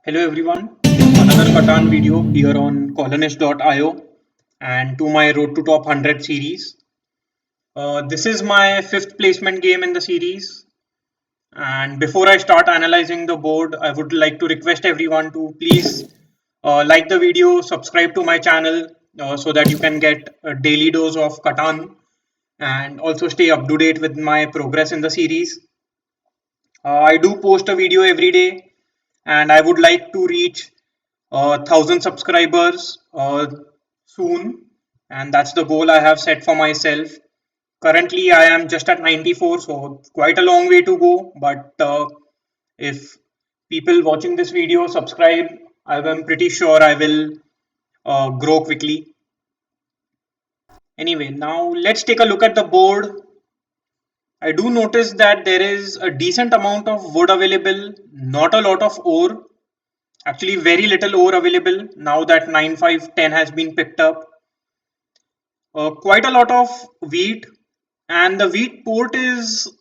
Hello everyone, another Catan video here on colonist.io and to my Road to Top 100 series. This is my fifth placement game in the series, and before I start analyzing the board, I would like to request everyone to please like the video, subscribe to my channel so that you can get a daily dose of Catan and also stay up to date with my progress in the series. I do post a video every day, and I would like to reach 1,000 subscribers soon, and that's the goal I have set for myself. Currently, I am just at 94, so quite a long way to go. But if people watching this video subscribe, I am pretty sure I will grow quickly. Anyway, now let's take a look at the board. I do notice that there is a decent amount of wood available, not a lot of ore. Actually, very little ore available now that 9,510 has been picked up. Quite a lot of wheat, and the wheat port is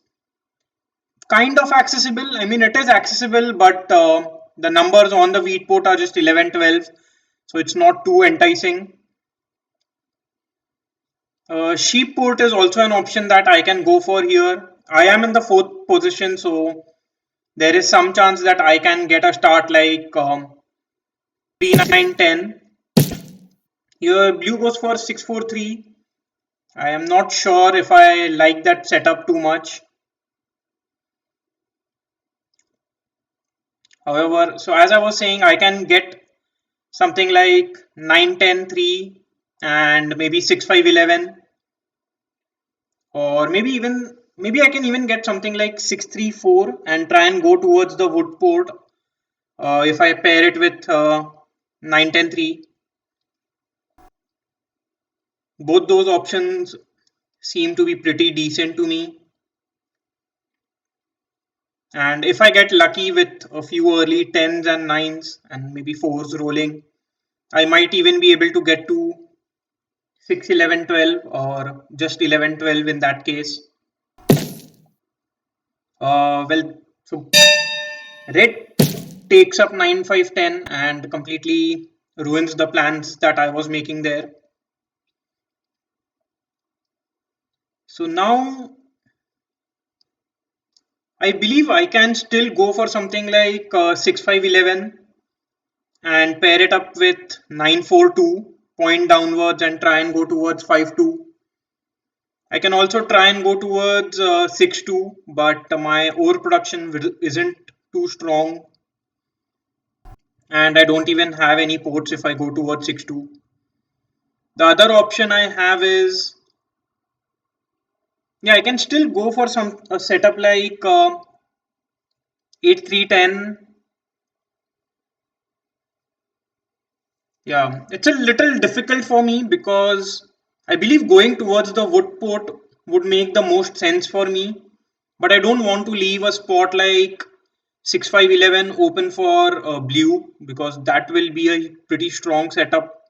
kind of accessible. I mean, it is accessible, but the numbers on the wheat port are just 11, 12, so it's not too enticing. Sheep port is also an option that I can go for here. I am in the fourth position, so there is some chance that I can get a start like 3, 9, 10. Here, blue goes for 6, 4, 3. I am not sure if I like that setup too much. However, so as I was saying, I can get something like 9, 10, 3 and maybe 6, 5, 11, or maybe I can even get something like 6, 3, 4 and try and go towards the wood port if I pair it with 9, 10, 3. Both those options seem to be pretty decent to me. And if I get lucky with a few early 10s and 9s and maybe 4s rolling, I might even be able to get to 6, 11, 12 or just 11, 12 in that case. So red takes up 9, 5, 10 and completely ruins the plans that I was making there. So now I believe I can still go for something like 6, 5, 11 and pair it up with 9, 4, 2, point downwards and try and go towards 5, 2. I can also try and go towards 6, 2, but my ore production isn't too strong, and I don't even have any ports if I go towards 6, 2. The other option I have is, yeah, I can still go for some a setup like 8, 3, 10. Yeah, it's a little difficult for me because I believe going towards the wood port would make the most sense for me, but I don't want to leave a spot like 6, 5, 11 open for blue because that will be a pretty strong setup.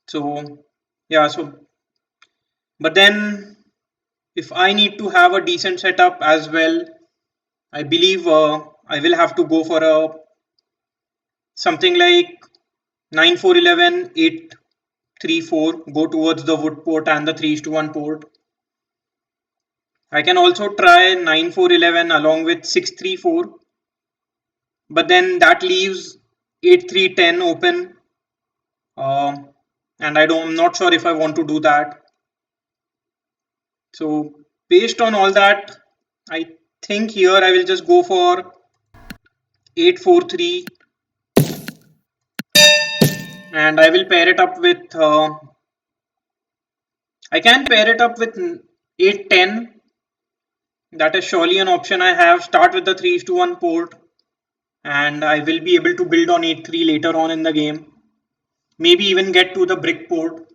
So, yeah, but then if I need to have a decent setup as well, I believe I will have to go for a something like 9, 4, 11, 8, 3, 4, go towards the wood port and the 3 to 1 port. I can also try 9, 4, 11 along with 6, 3, 4, but then that leaves 8, 3, 10 open, uh, and I'm not sure if I want to do that. So based on all that, I think here I will just go for 8, 4, 3, and I will pair it up with I can pair it up with 8, 10. That is surely an option I have. Start with the 3 to 1 port, and I will be able to build on 8, 3 later on in the game. Maybe even get to the brick port.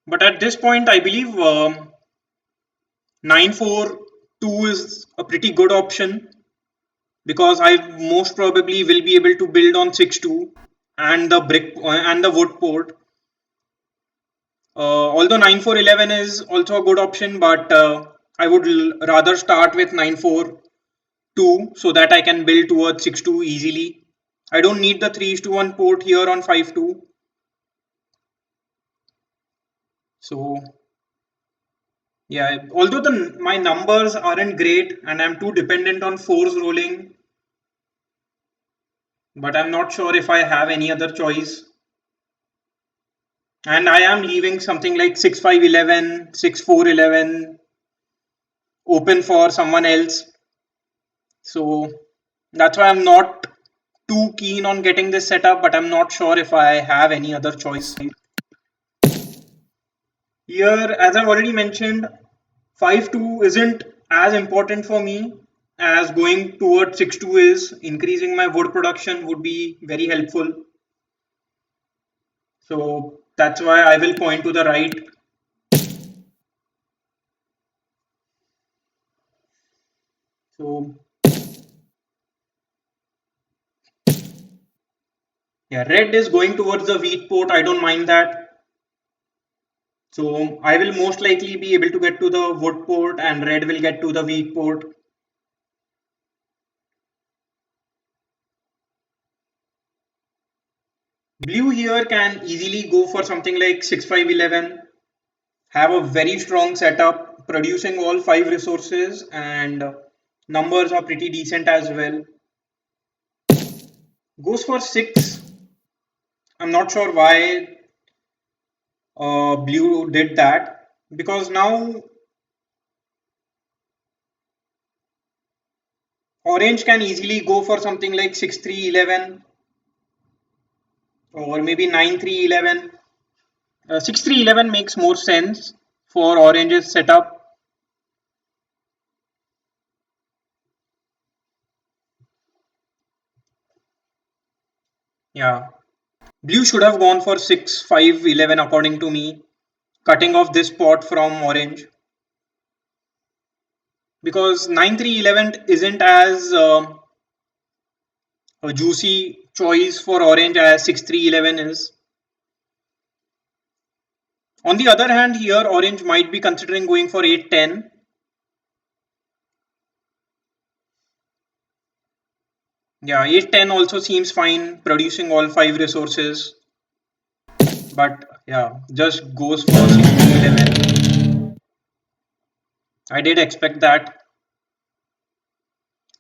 But at this point, I believe 9, 4, 2 is a pretty good option because I most probably will be able to build on 6, 2 and the brick and the wood port. Although 9, 4, 11 is also a good option, but I would rather start with 9-4-2 so that I can build towards 6-2 easily. I don't need the 3:1 port here on 5-2. So yeah, although my numbers aren't great and I'm too dependent on fours rolling, but I'm not sure if I have any other choice. And I am leaving something like 6-5-11, 6-4-11 open for someone else. So that's why I'm not too keen on getting this set up, but I'm not sure if I have any other choice. Here, as I've already mentioned, 5-2 isn't as important for me as going towards 6-2 is. Increasing my wood production would be very helpful. So that's why I will point to the right. So yeah, red is going towards the wheat port. I don't mind that. So I will most likely be able to get to the wood port and red will get to the wheat port. Blue here can easily go for something like 6-5-11, have a very strong setup, producing all 5 resources, and numbers are pretty decent as well. Goes for 6. I'm not sure why blue did that because now orange can easily go for something like 6-3-11 or maybe 9-3-11. 6-3-11 makes more sense for orange's setup. Yeah, blue should have gone for 6-5-11 according to me, cutting off this pot from orange because 9-3-11 isn't as a juicy choice for orange as 6-3-11 is. On the other hand, here orange might be considering going for 8-10. Yeah, 8-10 also seems fine, producing all 5 resources. But yeah, just goes for 6-11. I did expect that.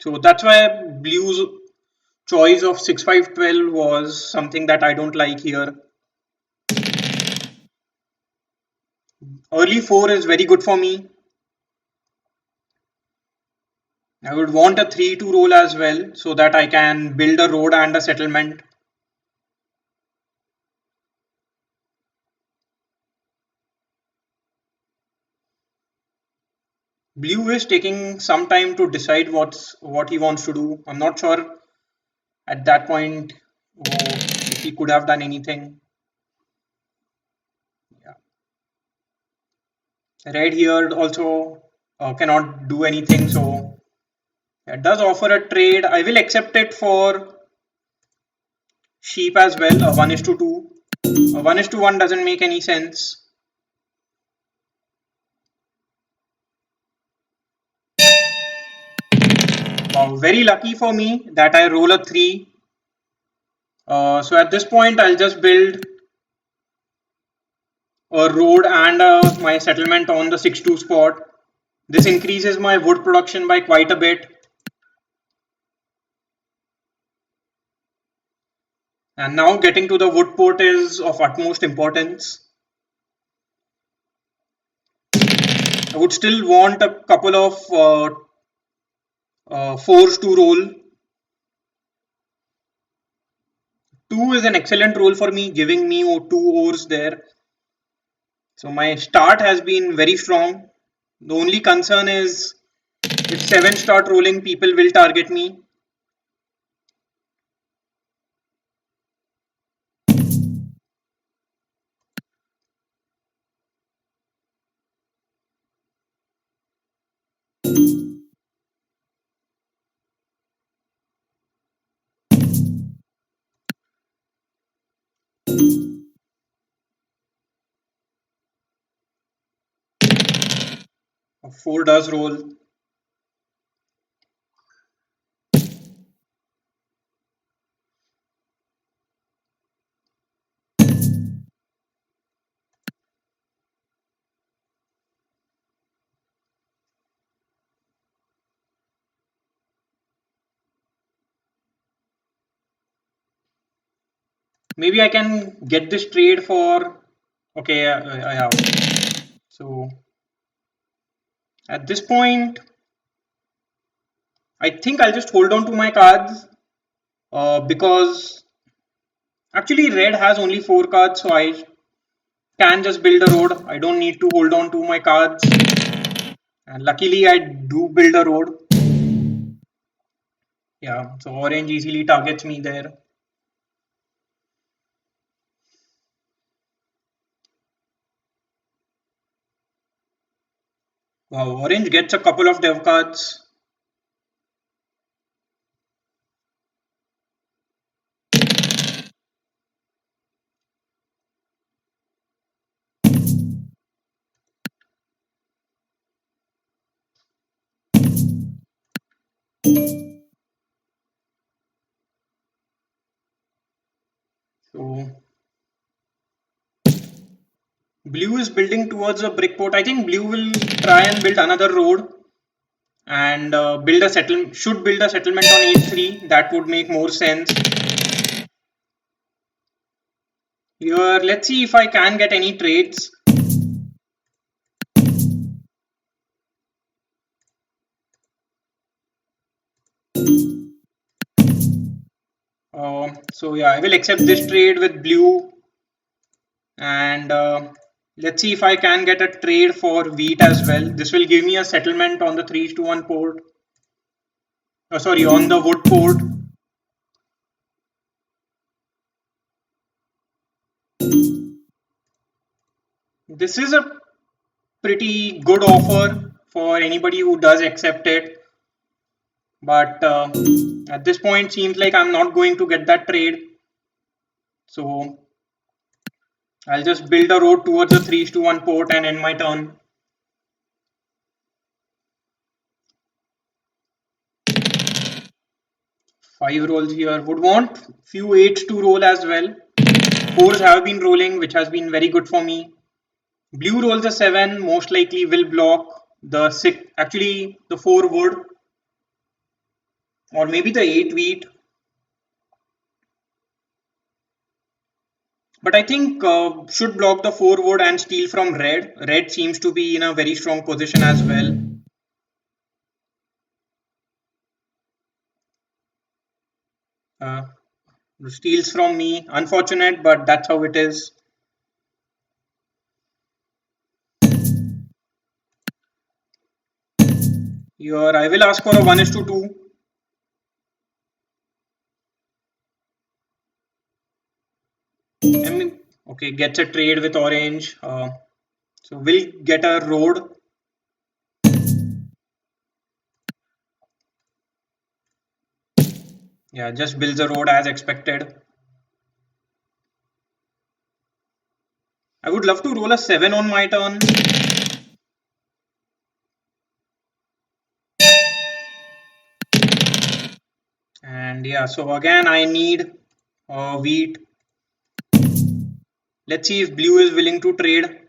So that's why blue's choice of 6-5-12 was something that I don't like here. Early 4 is very good for me. I would want a 3-2 roll as well so that I can build a road and a settlement. Blue is taking some time to decide what he wants to do. I'm not sure at that point if he could have done anything. Yeah. Red here also cannot do anything, so it does offer a trade. I will accept it for sheep as well. A 1:2. A 1:1 doesn't make any sense. Wow, very lucky for me that I roll a 3. So at this point, I'll just build a road and my settlement on the 6-2 spot. This increases my wood production by quite a bit. And now getting to the wood port is of utmost importance. I would still want a couple of fours to roll. 2 is an excellent roll for me, giving me 2 ores there. So my start has been very strong. The only concern is if 7 start rolling, people will target me. 4 does roll. Maybe I can get this trade for. Okay, I have. So at this point, I think I'll just hold on to my cards because actually red has only 4 cards, so I can just build a road. I don't need to hold on to my cards. And luckily, I do build a road. Yeah, so orange easily targets me there. Wow, orange gets a couple of dev cards. So blue is building towards a brick port. I think blue will try and build another road and build a should build a settlement on h3. That would make more sense. Here, let's see if I can get any trades. So yeah, I will accept this trade with blue, and let's see if I can get a trade for wheat as well. This will give me a settlement on the 3:1 port. Oh, sorry, on the wood port. This is a pretty good offer for anybody who does accept it, but at this point, seems like I'm not going to get that trade. So I'll just build a road towards the 3:1 port and end my turn. 5 rolls here. Would want few 8s to roll as well. 4s have been rolling, which has been very good for me. Blue rolls a 7, most likely will block the 6. Actually, the 4 would, or maybe the 8 wheat. But I think should block the 4 wood and steal from red. Red seems to be in a very strong position as well. Uh, Steals from me. Unfortunate, but that's how it is. Here, I will ask for a 1:2. I mean, okay, gets a trade with orange. So we'll get a road. Yeah, just builds a road as expected. I would love to roll a 7 on my turn. And yeah, so again, I need wheat. Let's see if blue is willing to trade.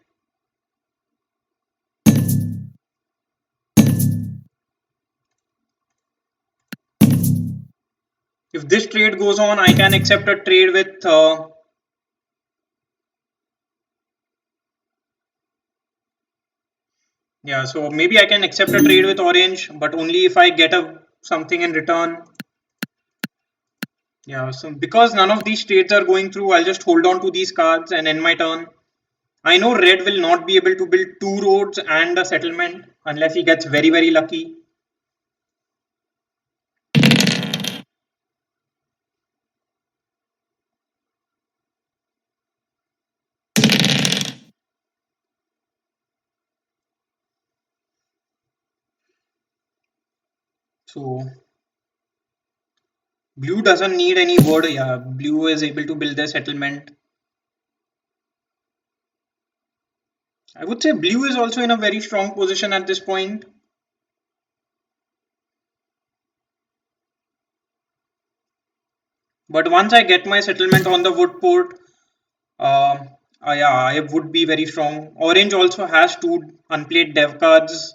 If this trade goes on, I can accept a trade with yeah, so maybe I can accept a trade with orange, but only if I get a something in return. Yeah, so because none of these trades are going through, I'll just hold on to these cards and end my turn. I know red will not be able to build 2 roads and a settlement unless he gets very, very lucky. So blue doesn't need any wood. Yeah, blue is able to build their settlement. I would say blue is also in a very strong position at this point. But once I get my settlement on the wood port, uh, yeah, I would be very strong. Orange also has two unplayed dev cards.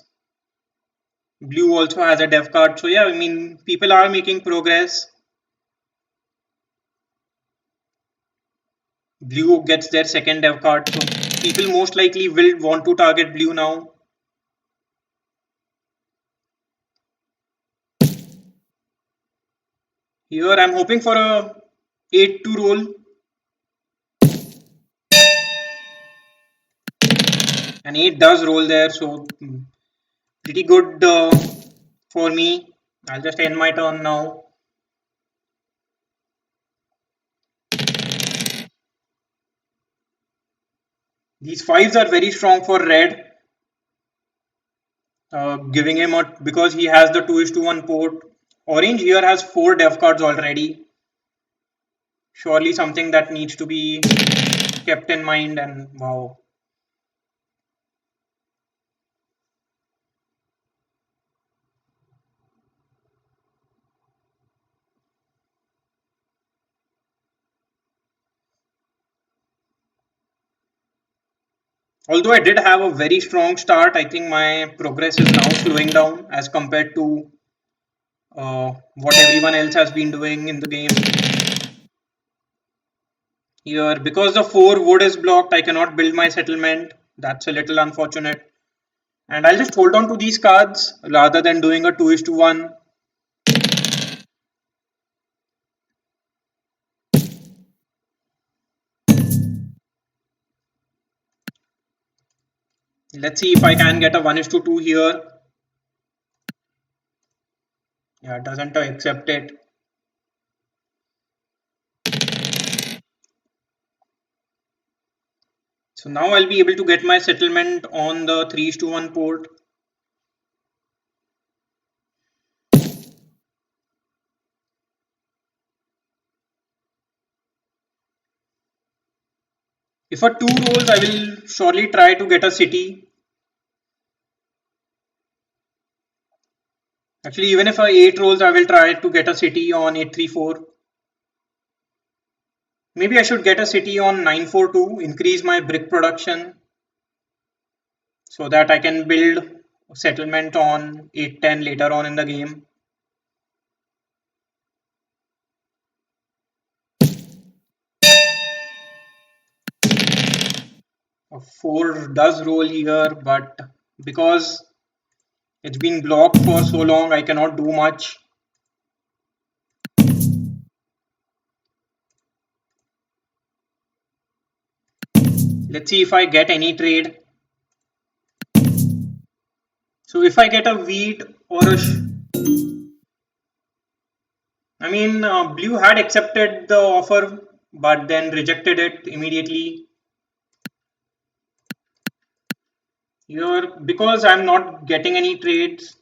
Blue also has a dev card. So yeah, I mean, people are making progress. Blue gets their second dev card. So people most likely will want to target blue now. Here I'm hoping for a 8 to roll. And 8 does roll there. So pretty good for me. I'll just end my turn now. These 5s are very strong for red. Giving him a because he has the 2:1 port. Orange here has 4 dev cards already. Surely something that needs to be kept in mind. And wow. Although I did have a very strong start, I think my progress is now slowing down as compared to what everyone else has been doing in the game. Here, because the 4 wood is blocked, I cannot build my settlement. That's a little unfortunate. And I'll just hold on to these cards rather than doing a 2:1. Let's see if I can get a 1:2 here. Yeah, it doesn't accept it. So now I'll be able to get my settlement on the 3:1 port. If a 2 rolls, I will surely try to get a city. Actually, even if a 8 rolls, I will try to get a city on 8:34. Maybe I should get a city on 9:42, increase my brick production so that I can build settlement on 8:10 later on in the game. A 4 does roll here, but because it's been blocked for so long, I cannot do much. Let's see if I get any trade. So if I get a wheat or a I mean, Blue had accepted the offer but then rejected it immediately. Here, because I'm not getting any trades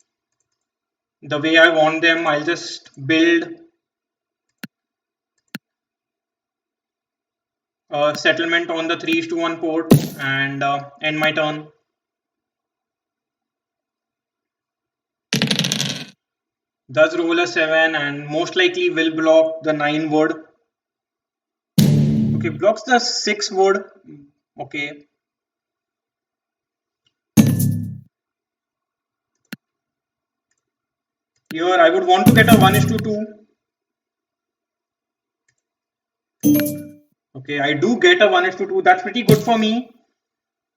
the way I want them, I'll just build a settlement on the 3:1 port and end my turn. Does roll a 7 and most likely will block the 9 wood. Okay, blocks the 6 wood. Okay. Here I would want to get a 1:2. Okay, I do get a 1:2. That's pretty good for me.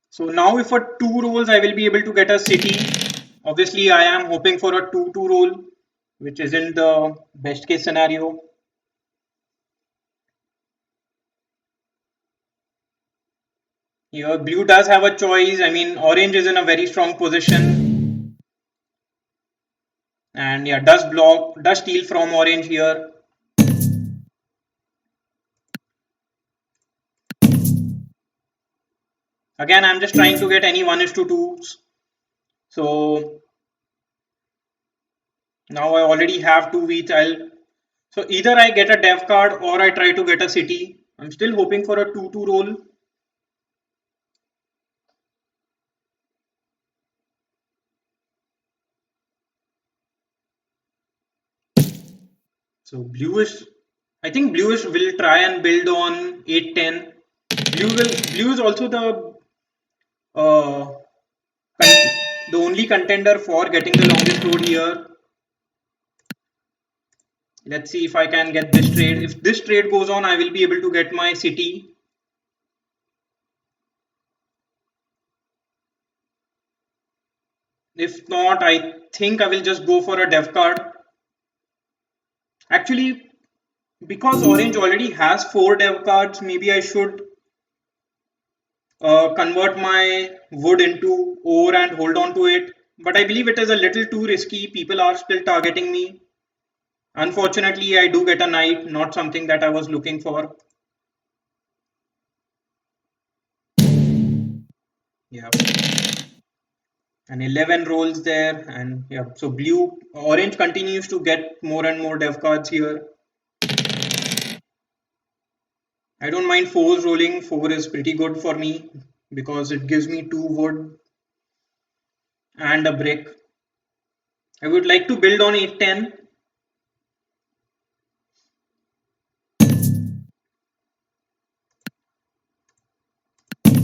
So now if for 2 rolls I will be able to get a city. Obviously I am hoping for a 2-2 roll, which isn't the best case scenario. Here blue does have a choice. I mean orange is in a very strong position. And yeah, does steal from orange here. Again, I'm just trying to get any 1:2s. So now I already have 2 wheat. So either I get a dev card or I try to get a city. I'm still hoping for a 2-2 roll. So bluish, I think bluish will try and build on 8-10. Blue is also uh, the only contender for getting the longest road here. Let's see if I can get this trade. If this trade goes on, I will be able to get my city. If not, I think I will just go for a dev card. Actually, because orange already has 4 dev cards, maybe I should convert my wood into ore and hold on to it. But I believe it is a little too risky. People are still targeting me. Unfortunately, I do get a knight, not something that I was looking for. Yeah, and 11 rolls there, and yeah, so orange continues to get more and more dev cards here. I don't mind 4s rolling. 4 is pretty good for me because it gives me 2 wood and a brick. I would like to build on 8-10.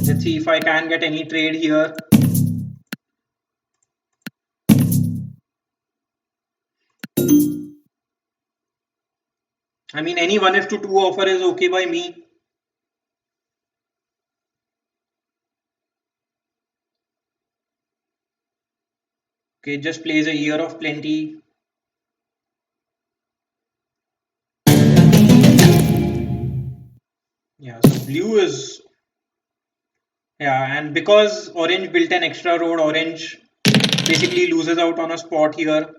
Let's see if I can get any trade here. I mean, any 1:2 offer is okay by me. Okay, just plays a year of plenty. Yeah, so blue is, yeah, and because orange built an extra road, orange basically loses out on a spot here.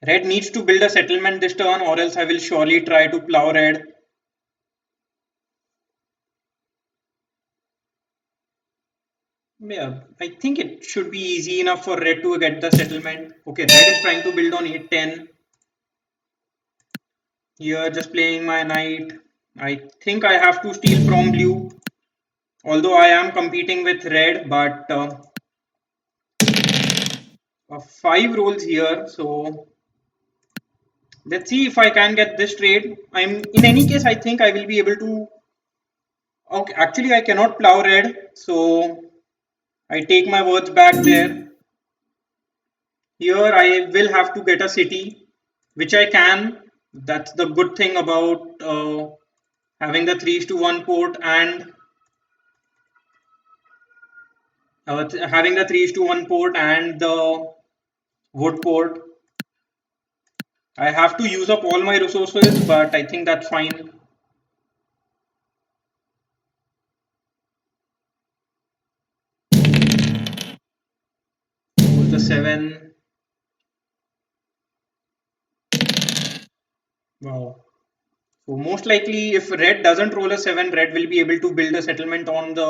Red needs to build a settlement this turn, or else I will surely try to plow red. Yeah, I think it should be easy enough for red to get the settlement. Okay, red is trying to build on 8-10. Here, just playing my knight. I think I have to steal from blue. Although I am competing with red, but 5 rolls here. So let's see if I can get this trade. In any case, I think I will be able to. Okay, actually, I cannot plow red, so I take my words back there. Here, I will have to get a city, which I can. That's the good thing about having the 3:1 port and having the 3:1 port and the wood port. I have to use up all my resources, but I think that's fine. The 7. Wow. So most likely, if red doesn't roll a 7, red will be able to build a settlement on the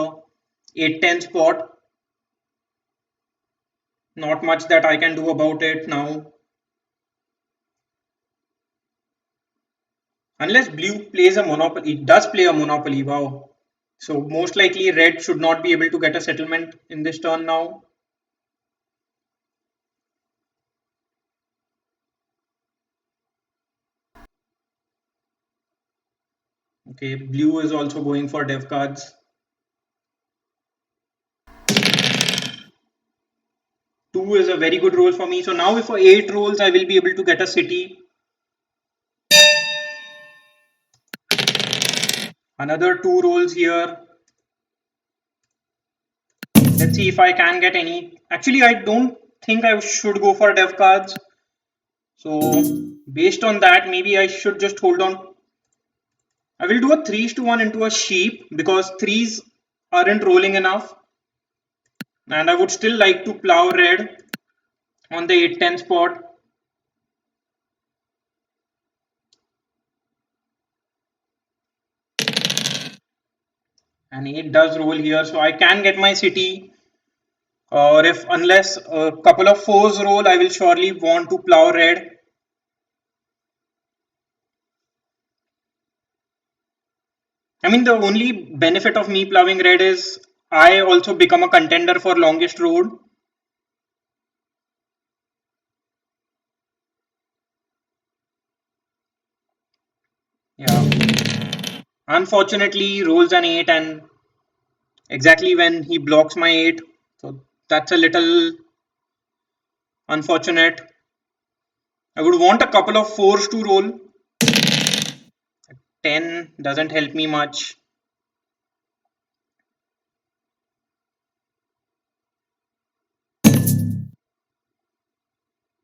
8-10 spot. Not much that I can do about it now. Unless blue plays a monopoly. It does play a monopoly. Wow. So most likely red should not be able to get a settlement in this turn now. Okay, blue is also going for dev cards. 2 is a very good roll for me. So now if for 8 rolls, I will be able to get a city. Another 2 rolls here. Let's see if I can get any. Actually, I don't think I should go for dev cards. So based on that, maybe I should just hold on. I will do a 3:1 into a sheep because 3s aren't rolling enough. And I would still like to plow red on the 8-10 spot. And 8 does roll here, so I can get my city. Or if unless a couple of 4s roll, I will surely want to plow red. I mean, the only benefit of me plowing red is I also become a contender for longest road. Unfortunately, rolls an 8, and exactly when he blocks my 8. So that's a little unfortunate. I would want a couple of 4s to roll. 10 doesn't help me much.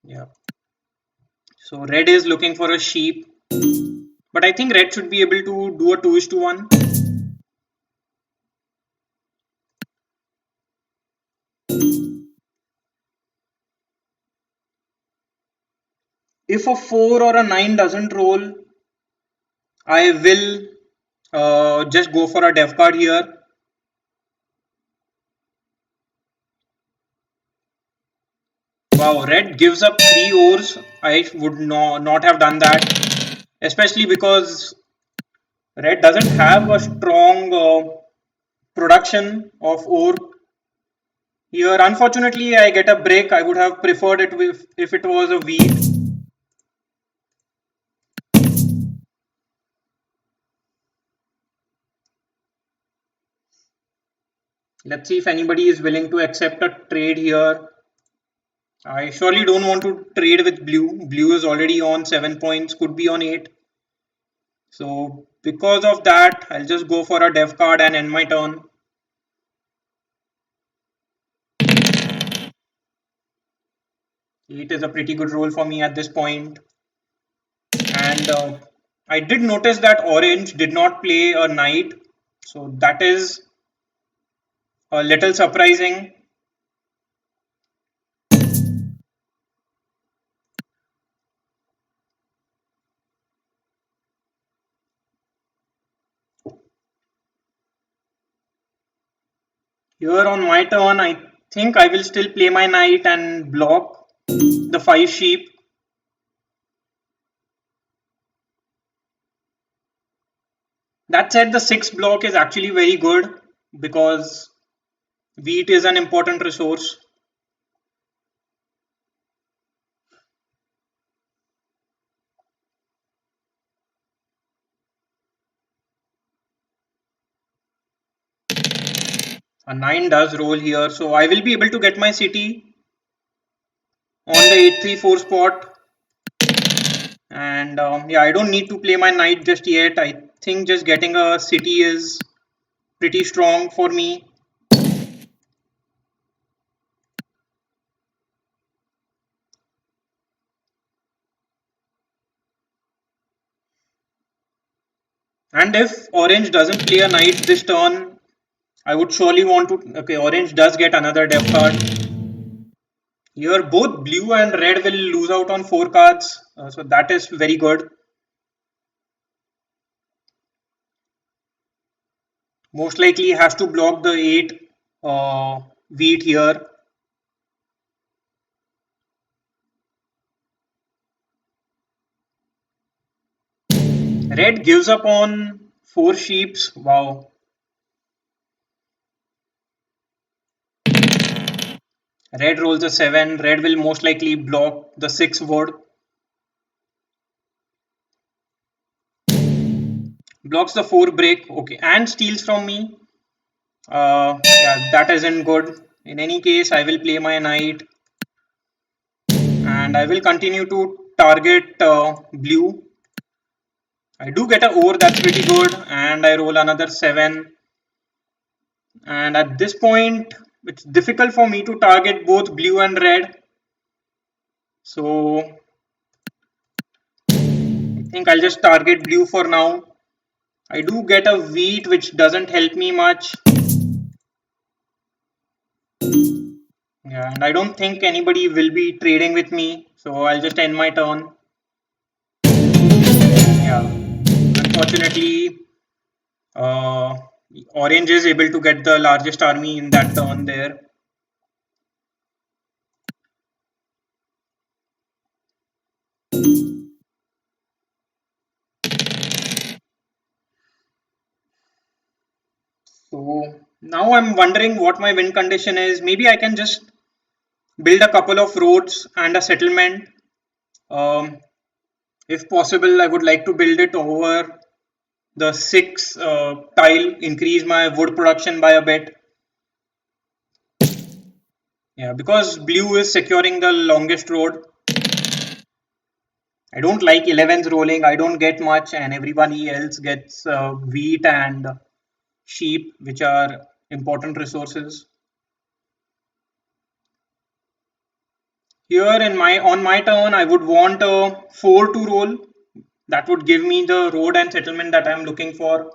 Yeah. So red is looking for a sheep. But I think red should be able to do a 2:1. If a 4 or a 9 doesn't roll, I will just go for a dev card here. Wow, red gives up 3 ores. I would not have done that, especially because red doesn't have a strong production of ore here. Unfortunately, I get a break. I would have preferred it if it was a wheat. Let's see if anybody is willing to accept a trade here. I surely don't want to trade with blue. Blue is already on 7 points, could be on 8. So because of that, I'll just go for a dev card and end my turn. Eight is a pretty good roll for me at this point. And I did notice that orange did not play a knight. So that is a little surprising. Here on my turn, I think I will still play my knight and block the 5 sheep. That said, the 6 block is actually very good because wheat is an important resource. A 9 does roll here, so I will be able to get my city on the 834 spot. And yeah, I don't need to play my knight just yet. I think just getting a city is pretty strong for me. And if orange doesn't play a knight this turn, I would surely want to. Okay, orange does get another dev card. Here, both blue and red will lose out on 4 cards, so that is very good. Most likely has to block the 8 wheat here. Red gives up on 4 sheeps. Wow. Red rolls a 7. Red will most likely block the 6 wood. Blocks the 4 break. Okay, and steals from me. Yeah, that isn't good. In any case, I will play my knight. And I will continue to target blue. I do get a ore, that's pretty good. And I roll another 7. And at this point, it's difficult for me to target both blue and red. So I think I'll just target blue for now. I do get a wheat which doesn't help me much. Yeah, and I don't think anybody will be trading with me. So I'll just end my turn. Yeah. Unfortunately, uh, orange is able to get the largest army in that turn there. So now I'm wondering what my win condition is. Maybe I can just build a couple of roads and a settlement. Um, if possible, I would like to build it over the 6 tile, increase my wood production by a bit. Yeah, because blue is securing the longest road. I don't like 11s rolling. I don't get much, and everybody else gets wheat and sheep, which are important resources. Here in my on my turn, I would want a 4 to roll. That would give me the road and settlement that I'm looking for.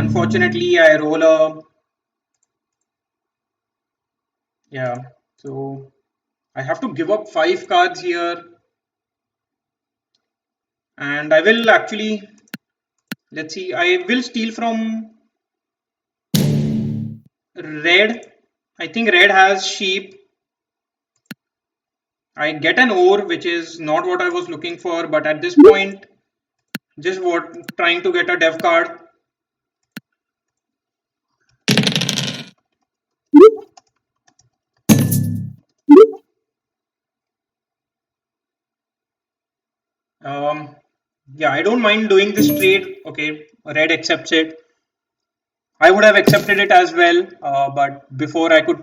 Unfortunately, I roll a yeah. So I have to give up 5 cards here, and I will actually let's see. I will steal from red. I think red has sheep. I get an ore, which is not what I was looking for, but at this point, just what trying to get a dev card. Um, yeah, I don't mind doing this trade. Okay, red accepts it. I would have accepted it as well, but before I could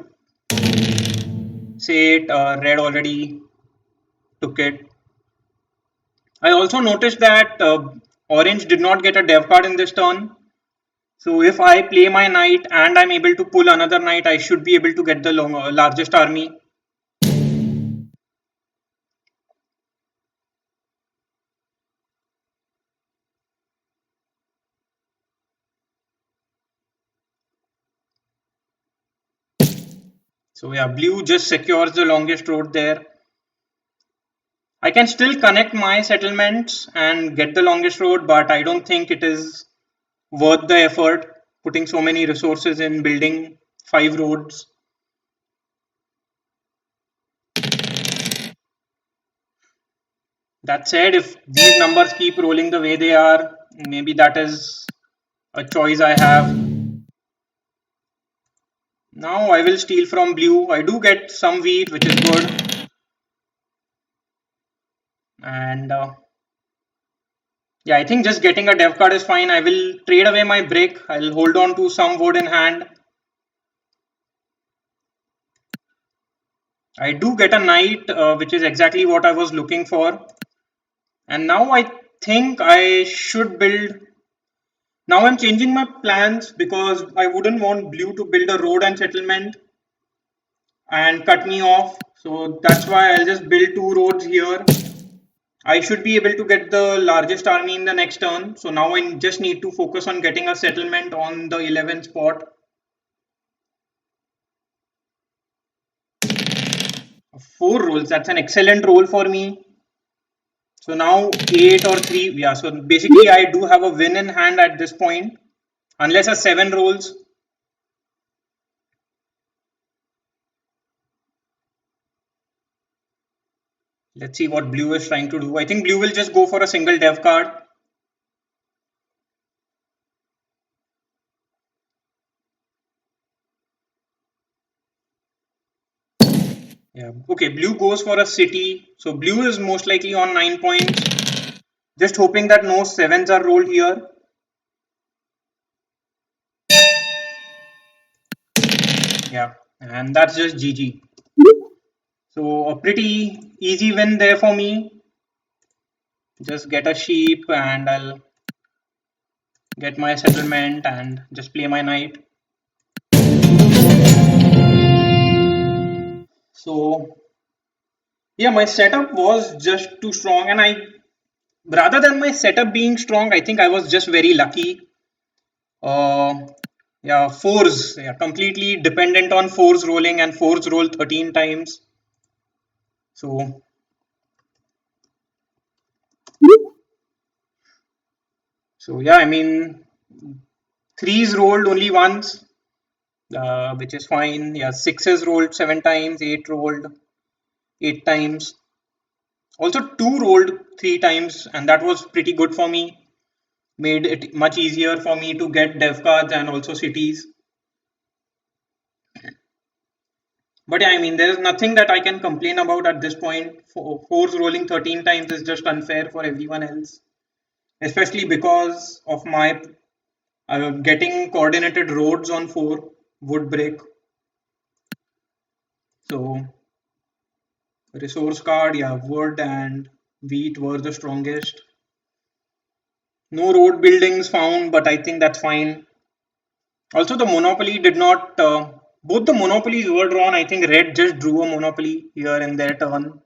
say it, red already took it. I also noticed that orange did not get a dev card in this turn. So if I play my knight and I'm able to pull another knight, I should be able to get the largest army. So yeah, blue just secures the longest road there. I can still connect my settlements and get the longest road, but I don't think it is worth the effort putting so many resources in building 5 roads. That said, if these numbers keep rolling the way they are, maybe that is a choice I have. Now I will steal from blue. I do get some wheat, which is good. And yeah, I think just getting a dev card is fine. I will trade away my brick. I'll hold on to some wood in hand. I do get a knight, which is exactly what I was looking for. And now I think I should build. Now I'm changing my plans because I wouldn't want blue to build a road and settlement and cut me off. So that's why I'll just build 2 roads here. I should be able to get the largest army in the next turn. So now I just need to focus on getting a settlement on the 11th spot. 4 rolls, that's an excellent roll for me. So now 8 or 3, yeah. So basically I do have a win in hand at this point, unless a 7 rolls. Let's see what blue is trying to do. I think blue will just go for a single dev card. Yeah. Okay, blue goes for a city. So blue is most likely on 9 points. Just hoping that no 7s are rolled here. Yeah, and that's just GG. So a pretty easy win there for me. Just get a sheep and I'll get my settlement and just play my knight. So yeah, my setup was just too strong, and I rather than my setup being strong, I think I was just very lucky. Uh, yeah, fours, yeah, completely dependent on fours rolling, and fours roll 13 times. So yeah, I mean threes rolled only once, which is fine. Yeah, sixes rolled 7 times, eight rolled 8 times. Also two rolled 3 times, and that was pretty good for me. Made it much easier for me to get dev cards and also cities. But yeah, I mean, there is nothing that I can complain about at this point. Fours rolling 13 times is just unfair for everyone else, especially because of my getting coordinated roads on 4 would break. So, resource card, yeah, wood and wheat were the strongest. No road buildings found, but I think that's fine. Also, the monopoly did not. Both the monopolies were drawn. I think red just drew a monopoly here in their turn,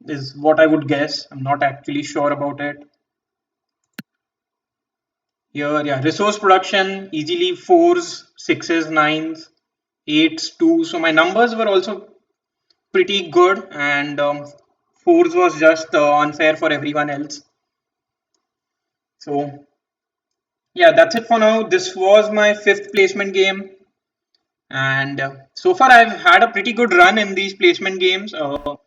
is what I would guess. I'm not actually sure about it. Here, yeah, resource production easily fours, sixes, nines, eights, two. So my numbers were also pretty good, and fours was just unfair for everyone else. So yeah, that's it for now. This was my fifth placement game, and so far I've had a pretty good run in these placement games. So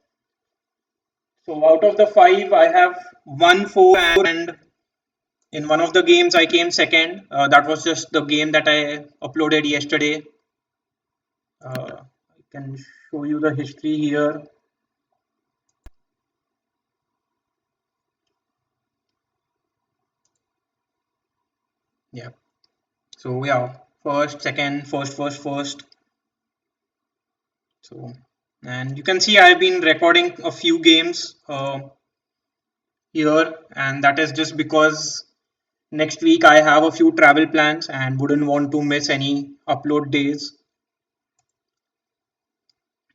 out of the five, I have won four, and in one of the games I came second. That was just the game that I uploaded yesterday. I can show you the history here. Yeah. So yeah, first, second, first. So, and you can see I've been recording a few games here, and that is just because next week I have a few travel plans and wouldn't want to miss any upload days.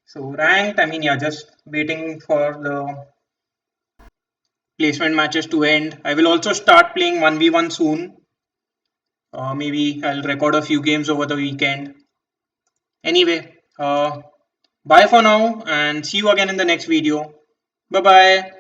So ranked, I mean, yeah, just waiting for the placement matches to end. I will also start playing 1v1 soon. Maybe I'll record a few games over the weekend. Anyway, bye for now and see you again in the next video. Bye bye.